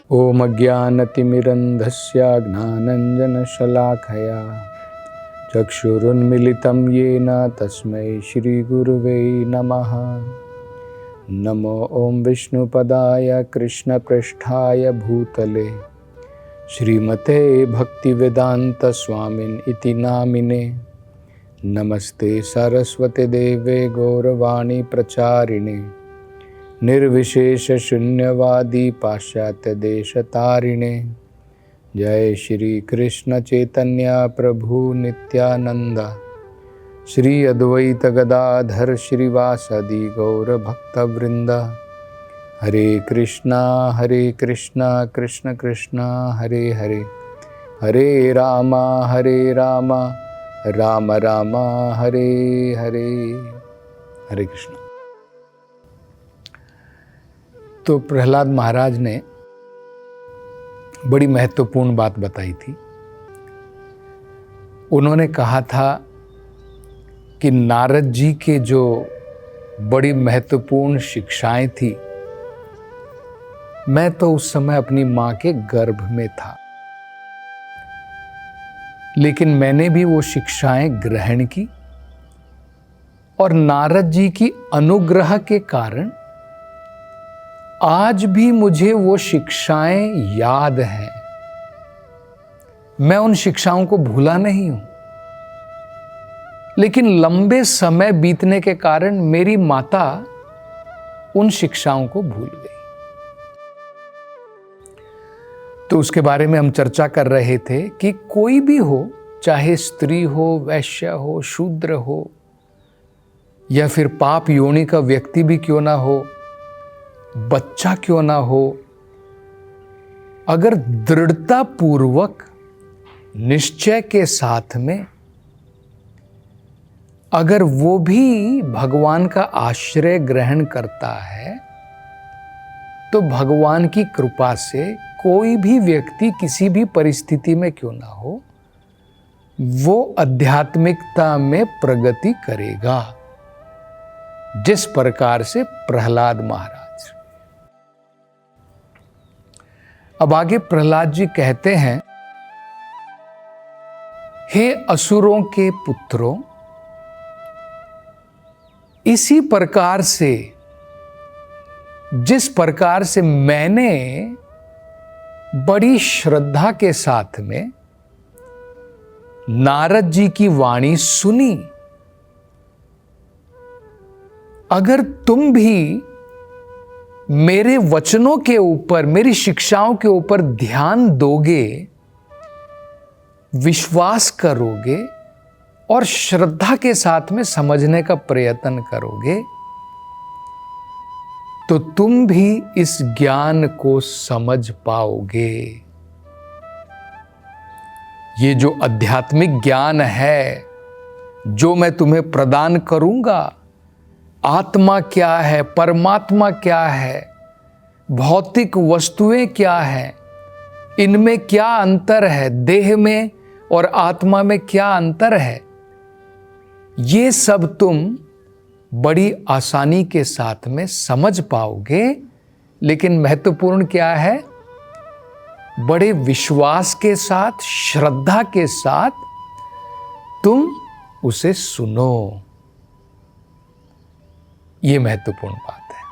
ओम अज्ञानतिमिरन्धस्य ज्ञानाञ्जनशलाकया चक्षुरुन्मिलितं येन तस्मै श्रीगुरुवे नमः। नमो ओम विष्णुपदाय कृष्णपृष्ठाय भूतले श्रीमते भक्तिवेदान्तस्वामिन् इति नामिने। नमस्ते सरस्वती देवे गौरवाणी प्रचारिणे निर्विशेष शून्यवादी पाश्चात्य देश तारिणे। जय श्री कृष्ण चैतन्य प्रभु नित्यानंद श्री अद्वैत गदाधर श्रीवासदि गौर भक्तवृंद। हरे कृष्णा कृष्ण कृष्णा हरे हरे, हरे राम राम राम हरे हरे। हरे कृष्ण। तो प्रहलाद महाराज ने बड़ी महत्वपूर्ण बात बताई थी। उन्होंने कहा था कि नारद जी के जो बड़ी महत्वपूर्ण शिक्षाएं थी, मैं तो उस समय अपनी मां के गर्भ में था, लेकिन मैंने भी वो शिक्षाएं ग्रहण की और नारद जी की अनुग्रह के कारण आज भी मुझे वो शिक्षाएं याद हैं। मैं उन शिक्षाओं को भूला नहीं हूं, लेकिन लंबे समय बीतने के कारण मेरी माता उन शिक्षाओं को भूल गई। तो उसके बारे में हम चर्चा कर रहे थे कि कोई भी हो, चाहे स्त्री हो, वैश्य हो, शूद्र हो, या फिर पाप योनि का व्यक्ति भी क्यों ना हो, बच्चा क्यों ना हो, अगर दृढ़ता पूर्वक निश्चय के साथ में अगर वो भी भगवान का आश्रय ग्रहण करता है, तो भगवान की कृपा से कोई भी व्यक्ति किसी भी परिस्थिति में क्यों ना हो, वो आध्यात्मिकता में प्रगति करेगा, जिस प्रकार से प्रहलाद महाराज। अब आगे प्रहलाद जी कहते हैं, हे असुरों के पुत्रों, इसी प्रकार से जिस प्रकार से मैंने बड़ी श्रद्धा के साथ में नारद जी की वाणी सुनी, अगर तुम भी मेरे वचनों के ऊपर, मेरी शिक्षाओं के ऊपर ध्यान दोगे, विश्वास करोगे और श्रद्धा के साथ में समझने का प्रयत्न करोगे, तो तुम भी इस ज्ञान को समझ पाओगे। ये जो आध्यात्मिक ज्ञान है जो मैं तुम्हें प्रदान करूंगा, आत्मा क्या है, परमात्मा क्या है, भौतिक वस्तुएं क्या है, इनमें क्या अंतर है, देह में और आत्मा में क्या अंतर है, ये सब तुम बड़ी आसानी के साथ में समझ पाओगे। लेकिन महत्वपूर्ण क्या है, बड़े विश्वास के साथ, श्रद्धा के साथ तुम उसे सुनो। ये महत्वपूर्ण बात है।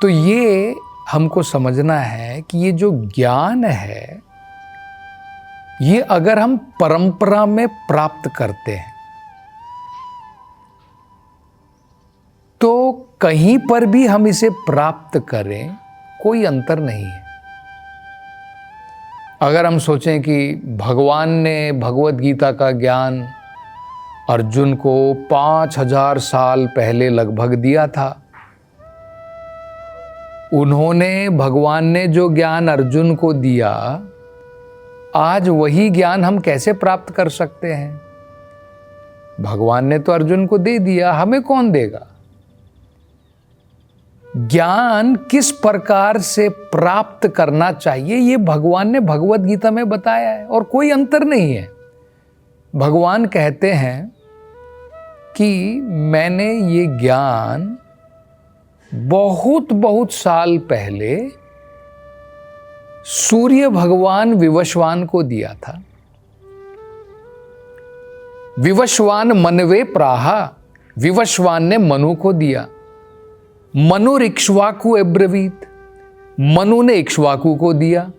तो ये हमको समझना है कि ये जो ज्ञान है, ये अगर हम परंपरा में प्राप्त करते हैं तो कहीं पर भी हम इसे प्राप्त करें, कोई अंतर नहीं है। अगर हम सोचें कि भगवान ने भगवत गीता का ज्ञान अर्जुन को 5000 साल पहले लगभग दिया था, भगवान ने जो ज्ञान अर्जुन को दिया, आज वही ज्ञान हम कैसे प्राप्त कर सकते हैं? भगवान ने तो अर्जुन को दे दिया, हमें कौन देगा? ज्ञान किस प्रकार से प्राप्त करना चाहिए, ये भगवान ने भगवत गीता में बताया है और कोई अंतर नहीं है। भगवान कहते हैं कि मैंने ये ज्ञान बहुत बहुत साल पहले सूर्य भगवान विवस्वान को दिया था। विवस्वान मनवे प्राहा, विवस्वान ने मनु को दिया। मनु इक्ष्वाकु अब्रवीत, मनु ने इक्ष्वाकु को दिया।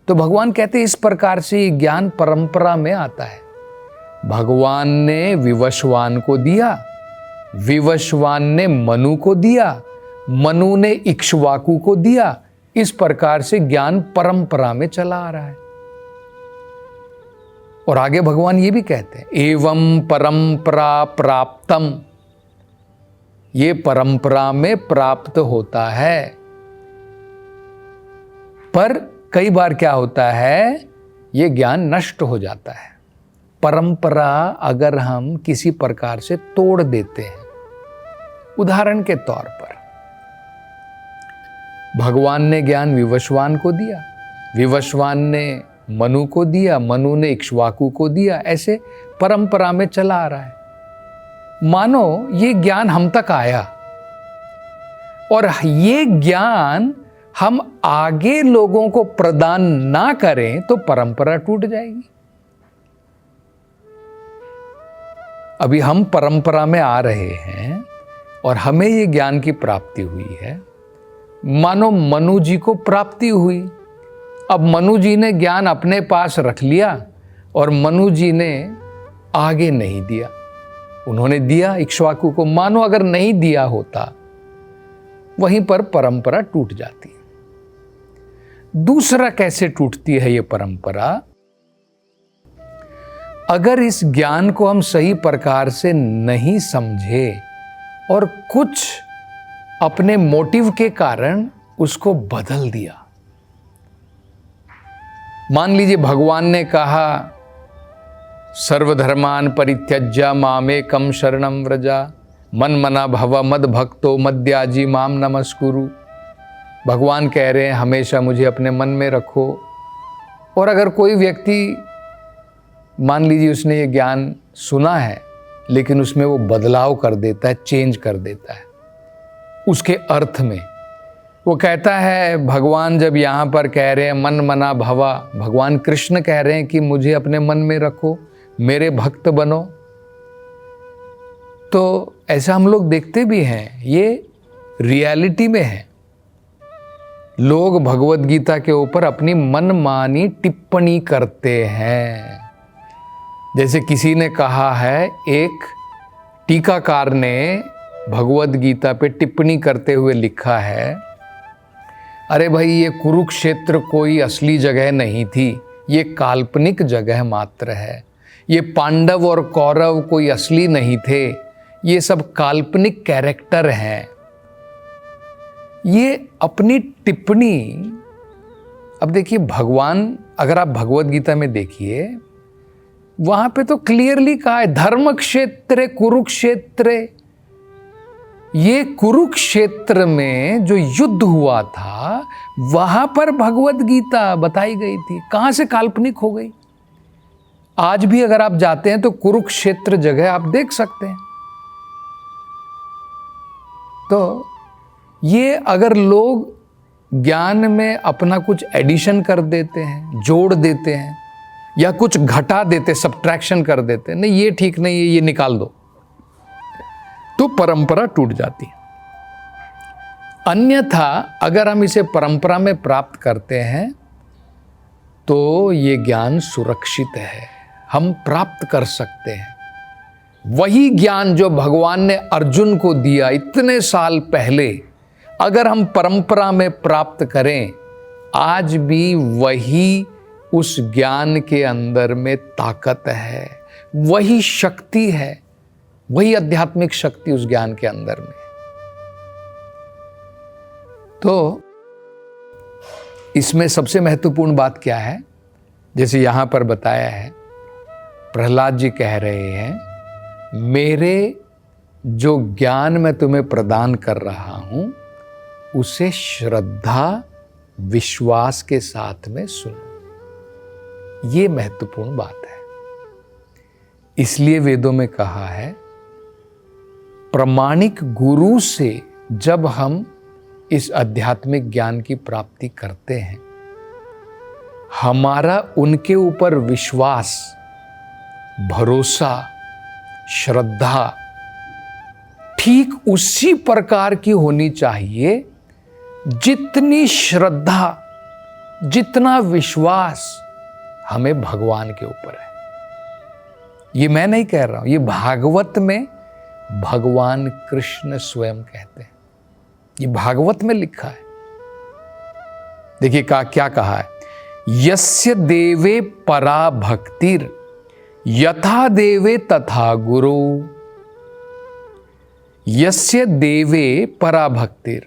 तो भगवान कहते हैं इस प्रकार से ये ज्ञान परंपरा में आता है। भगवान ने विवस्वान को दिया, विवस्वान ने मनु को दिया, मनु ने इक्ष्वाकु को दिया। इस प्रकार से ज्ञान परंपरा में चला आ रहा है। और आगे भगवान ये भी कहते हैं एवं परंपरा प्राप्तम, ये परंपरा में प्राप्त होता है। पर कई बार क्या होता है, ये ज्ञान नष्ट हो जाता है। परंपरा अगर हम किसी प्रकार से तोड़ देते हैं, उदाहरण के तौर पर भगवान ने ज्ञान विवस्वान को दिया, विवस्वान ने मनु को दिया, मनु ने इक्ष्वाकु को दिया, ऐसे परंपरा में चला आ रहा है। मानो ये ज्ञान हम तक आया और ये ज्ञान हम आगे लोगों को प्रदान ना करें तो परंपरा टूट जाएगी। अभी हम परंपरा में आ रहे हैं और हमें ये ज्ञान की प्राप्ति हुई है। मानो मनु जी को प्राप्ति हुई, अब मनु जी ने ज्ञान अपने पास रख लिया और मनु जी ने आगे नहीं दिया। उन्होंने दिया इक्ष्वाकु को, मानो अगर नहीं दिया होता वहीं पर परंपरा टूट जाती। दूसरा कैसे टूटती है ये परंपरा, अगर इस ज्ञान को हम सही प्रकार से नहीं समझे और कुछ अपने मोटिव के कारण उसको बदल दिया। मान लीजिए भगवान ने कहा सर्वधर्मान परित्यज्य मामेकं शरणं व्रजा, मन मना भव मद भक्तो मद्याजी माम नमस्कुरु। भगवान कह रहे हैं हमेशा मुझे अपने मन में रखो। और अगर कोई व्यक्ति मान लीजिए उसने ये ज्ञान सुना है लेकिन उसमें वो बदलाव कर देता है, चेंज कर देता है उसके अर्थ में, वो कहता है भगवान जब यहाँ पर कह रहे हैं मन मना भवा, भगवान कृष्ण कह रहे हैं कि मुझे अपने मन में रखो, मेरे भक्त बनो। तो ऐसा हम लोग देखते भी हैं, ये रियलिटी में है। लोग भगवत गीता के ऊपर अपनी मनमानी टिप्पणी करते हैं। जैसे किसी ने कहा है, एक टीकाकार ने भगवत गीता पे टिप्पणी करते हुए लिखा है, अरे भाई ये कुरुक्षेत्र कोई असली जगह नहीं थी, ये काल्पनिक जगह मात्र है। ये पांडव और कौरव कोई असली नहीं थे, ये सब काल्पनिक कैरेक्टर हैं। ये अपनी टिप्पणी, अब देखिए भगवान, अगर आप भगवत गीता में देखिए वहां पे तो क्लियरली कहा है धर्म क्षेत्र कुरुक्षेत्र। ये कुरुक्षेत्र में जो युद्ध हुआ था वहां पर भगवत गीता बताई गई थी, कहां से काल्पनिक हो गई। आज भी अगर आप जाते हैं तो कुरुक्षेत्र जगह आप देख सकते हैं। तो ये अगर लोग ज्ञान में अपना कुछ एडिशन कर देते हैं, जोड़ देते हैं या कुछ घटा देते, सब्ट्रैक्शन कर देते, नहीं ये ठीक नहीं है, ये निकाल दो, तो परंपरा टूट जाती है। अन्यथा अगर हम इसे परंपरा में प्राप्त करते हैं तो ये ज्ञान सुरक्षित है, हम प्राप्त कर सकते हैं। वही ज्ञान जो भगवान ने अर्जुन को दिया इतने साल पहले, अगर हम परंपरा में प्राप्त करें, आज भी वही उस ज्ञान के अंदर में ताकत है, वही शक्ति है, वही आध्यात्मिक शक्ति उस ज्ञान के अंदर में। तो इसमें सबसे महत्वपूर्ण बात क्या है, जैसे यहां पर बताया है, प्रहलाद जी कह रहे हैं मेरे जो ज्ञान मैं तुम्हें प्रदान कर रहा हूं उसे श्रद्धा विश्वास के साथ में सुनो। ये महत्वपूर्ण बात है। इसलिए वेदों में कहा है प्रमाणिक गुरु से जब हम इस आध्यात्मिक ज्ञान की प्राप्ति करते हैं, हमारा उनके ऊपर विश्वास, भरोसा, श्रद्धा ठीक उसी प्रकार की होनी चाहिए जितनी श्रद्धा, जितना विश्वास हमें भगवान के ऊपर है। ये मैं नहीं कह रहा हूं, ये भागवत में भगवान कृष्ण स्वयं कहते हैं। ये भागवत में लिखा है। देखिए क्या कहा है, यस्य देवे परा भक्तिर यथा देवे तथा गुरु। यस्य देवे परा भक्तिर,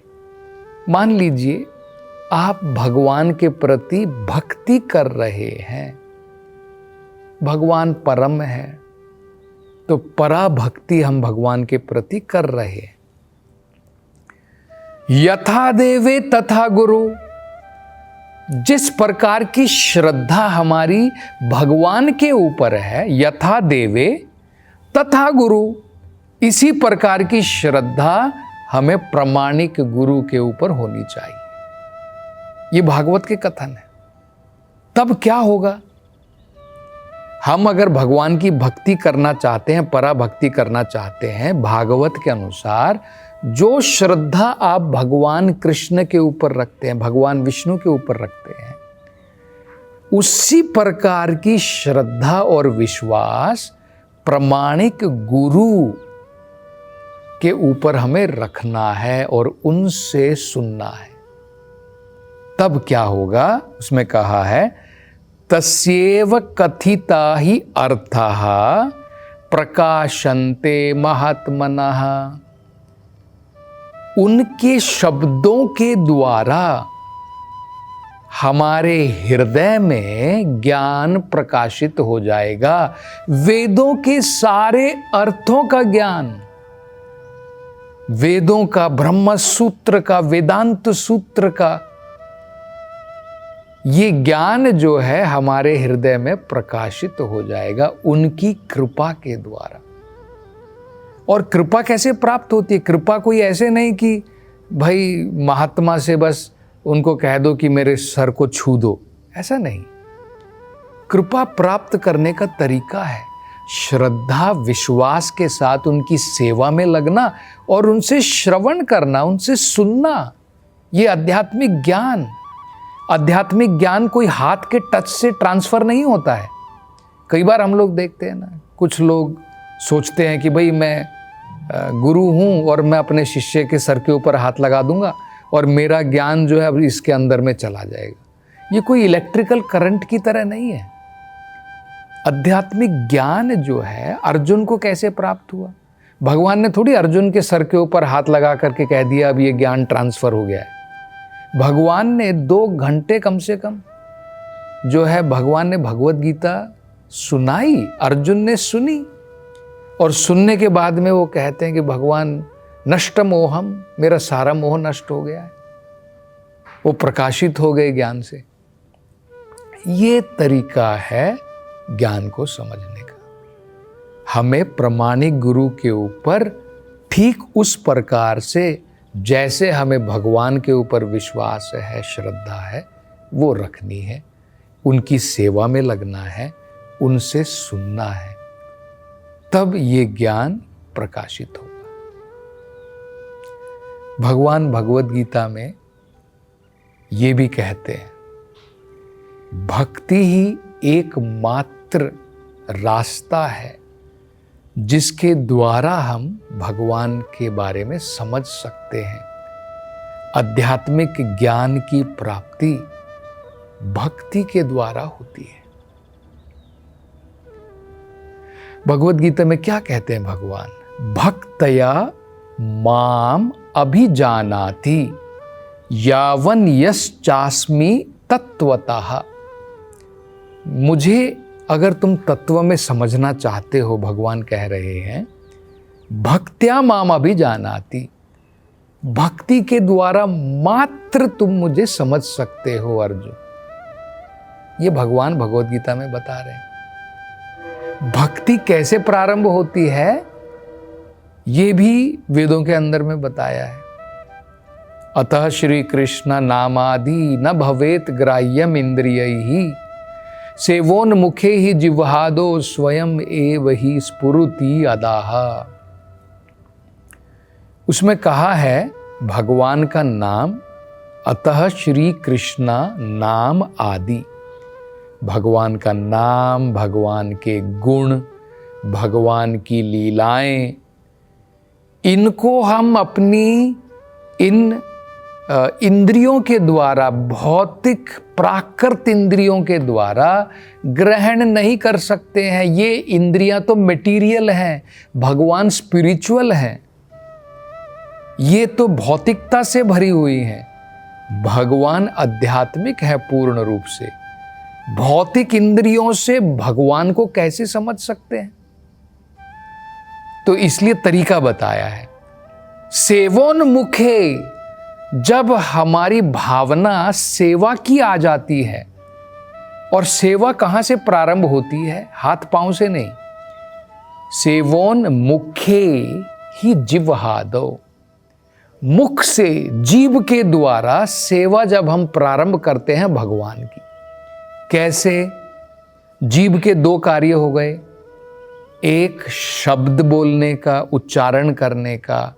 मान लीजिए आप भगवान के प्रति भक्ति कर रहे हैं, भगवान परम है, तो परा भक्ति हम भगवान के प्रति कर रहे हैं। यथा देवे तथा गुरु, जिस प्रकार की श्रद्धा हमारी भगवान के ऊपर है, यथा देवे तथा गुरु, इसी प्रकार की श्रद्धा हमें प्रामाणिक गुरु के ऊपर होनी चाहिए। ये भागवत के कथन है। तब क्या होगा, हम अगर भगवान की भक्ति करना चाहते हैं, पराभक्ति करना चाहते हैं, भागवत के अनुसार जो श्रद्धा आप भगवान कृष्ण के ऊपर रखते हैं, भगवान विष्णु के ऊपर रखते हैं, उसी प्रकार की श्रद्धा और विश्वास प्रामाणिक गुरु के ऊपर हमें रखना है और उनसे सुनना है। तब क्या होगा, उसमें कहा है तस्येव कथिता ही अर्थः प्रकाशन्ते महात्मनः। उनके शब्दों के द्वारा हमारे हृदय में ज्ञान प्रकाशित हो जाएगा, वेदों के सारे अर्थों का ज्ञान, वेदों का, ब्रह्म सूत्र का, वेदांत सूत्र का, ये ज्ञान जो है हमारे हृदय में प्रकाशित हो जाएगा उनकी कृपा के द्वारा। और कृपा कैसे प्राप्त होती है? कृपा कोई ऐसे नहीं कि भाई महात्मा से बस उनको कह दो कि मेरे सर को छू दो, ऐसा नहीं। कृपा प्राप्त करने का तरीका है श्रद्धा विश्वास के साथ उनकी सेवा में लगना और उनसे श्रवण करना, उनसे सुनना। ये आध्यात्मिक ज्ञान, आध्यात्मिक ज्ञान कोई हाथ के टच से ट्रांसफर नहीं होता है। कई बार हम लोग देखते हैं ना, कुछ लोग सोचते हैं कि भाई मैं गुरु हूँ और मैं अपने शिष्य के सर के ऊपर हाथ लगा दूंगा और मेरा ज्ञान जो है अब इसके अंदर में चला जाएगा। ये कोई इलेक्ट्रिकल करंट की तरह नहीं है। आध्यात्मिक ज्ञान जो है अर्जुन को कैसे प्राप्त हुआ? भगवान ने थोड़ी अर्जुन के सर के ऊपर हाथ लगा करके कह दिया अब ये ज्ञान ट्रांसफर हो गया है। भगवान ने 2 घंटे कम से कम जो है भगवान ने भगवत गीता सुनाई, अर्जुन ने सुनी, और सुनने के बाद में वो कहते हैं कि भगवान नष्ट मोहम, मेरा सारा मोह नष्ट हो गया है, वो प्रकाशित हो गए ज्ञान से। ये तरीका है ज्ञान को समझने का। हमें प्रामाणिक गुरु के ऊपर ठीक उस प्रकार से जैसे हमें भगवान के ऊपर विश्वास है, श्रद्धा है, वो रखनी है, उनकी सेवा में लगना है, उनसे सुनना है, तब ये ज्ञान प्रकाशित होगा। भगवान भगवत गीता में ये भी कहते हैं, भक्ति ही एकमात्र रास्ता है जिसके द्वारा हम भगवान के बारे में समझ सकते हैं। आध्यात्मिक ज्ञान की प्राप्ति भक्ति के द्वारा होती है। भगवत गीता में क्या कहते हैं भगवान? भक्तया माम अभिजानाति यावन यश्चास्मि तत्वतः। मुझे अगर तुम तत्व में समझना चाहते हो, भगवान कह रहे हैं, भक्त्या माम अभिजानाति, भक्ति के द्वारा मात्र तुम मुझे समझ सकते हो अर्जुन। ये भगवान भगवत गीता में बता रहे हैं। भक्ति कैसे प्रारंभ होती है ये भी वेदों के अंदर में बताया है। अतः श्री कृष्ण नामादि न भवेत ग्राह्यम इंद्रियैहि सेवोन्मुखे ही जिह्वादो स्वयं एव ही स्फुरति अदाह। उसमें कहा है भगवान का नाम, अतः श्री कृष्ण नाम आदि। भगवान का नाम, भगवान के गुण, भगवान की लीलाएं, इनको हम अपनी इन इंद्रियों के द्वारा, भौतिक प्राकृत इंद्रियों के द्वारा ग्रहण नहीं कर सकते हैं। ये इंद्रियां तो मटेरियल हैं, भगवान स्पिरिचुअल हैं, ये तो भौतिकता से भरी हुई हैं। भगवान आध्यात्मिक है पूर्ण रूप से। भौतिक इंद्रियों से भगवान को कैसे समझ सकते हैं? तो इसलिए तरीका बताया है। सेवोन्मुखे, जब हमारी भावना सेवा की आ जाती है, और सेवा कहां से प्रारंभ होती है? हाथ पांव से नहीं। सेवोन्मुखे ही जिह्वादो, मुख से, जीभ के द्वारा सेवा जब हम प्रारंभ करते हैं भगवान की। कैसे? जीभ के दो कार्य हो गए, एक शब्द बोलने का, उच्चारण करने का,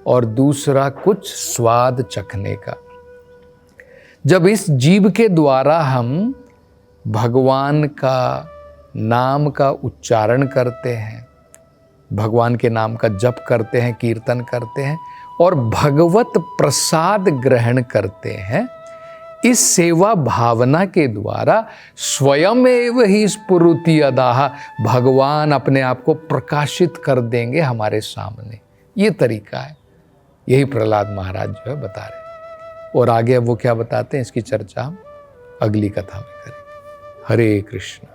और दूसरा कुछ स्वाद चखने का। जब इस जीभ के द्वारा हम भगवान का नाम का उच्चारण करते हैं, भगवान के नाम का जप करते हैं, कीर्तन करते हैं और भगवत प्रसाद ग्रहण करते हैं, इस सेवा भावना के द्वारा स्वयं एव ही स्फुरति अदाह, भगवान अपने आप को प्रकाशित कर देंगे हमारे सामने। ये तरीका है। यही प्रहलाद महाराज जो है बता रहे हैं। और आगे अब वो क्या बताते हैं, इसकी चर्चा हम अगली कथा में करेंगे। हरे कृष्ण।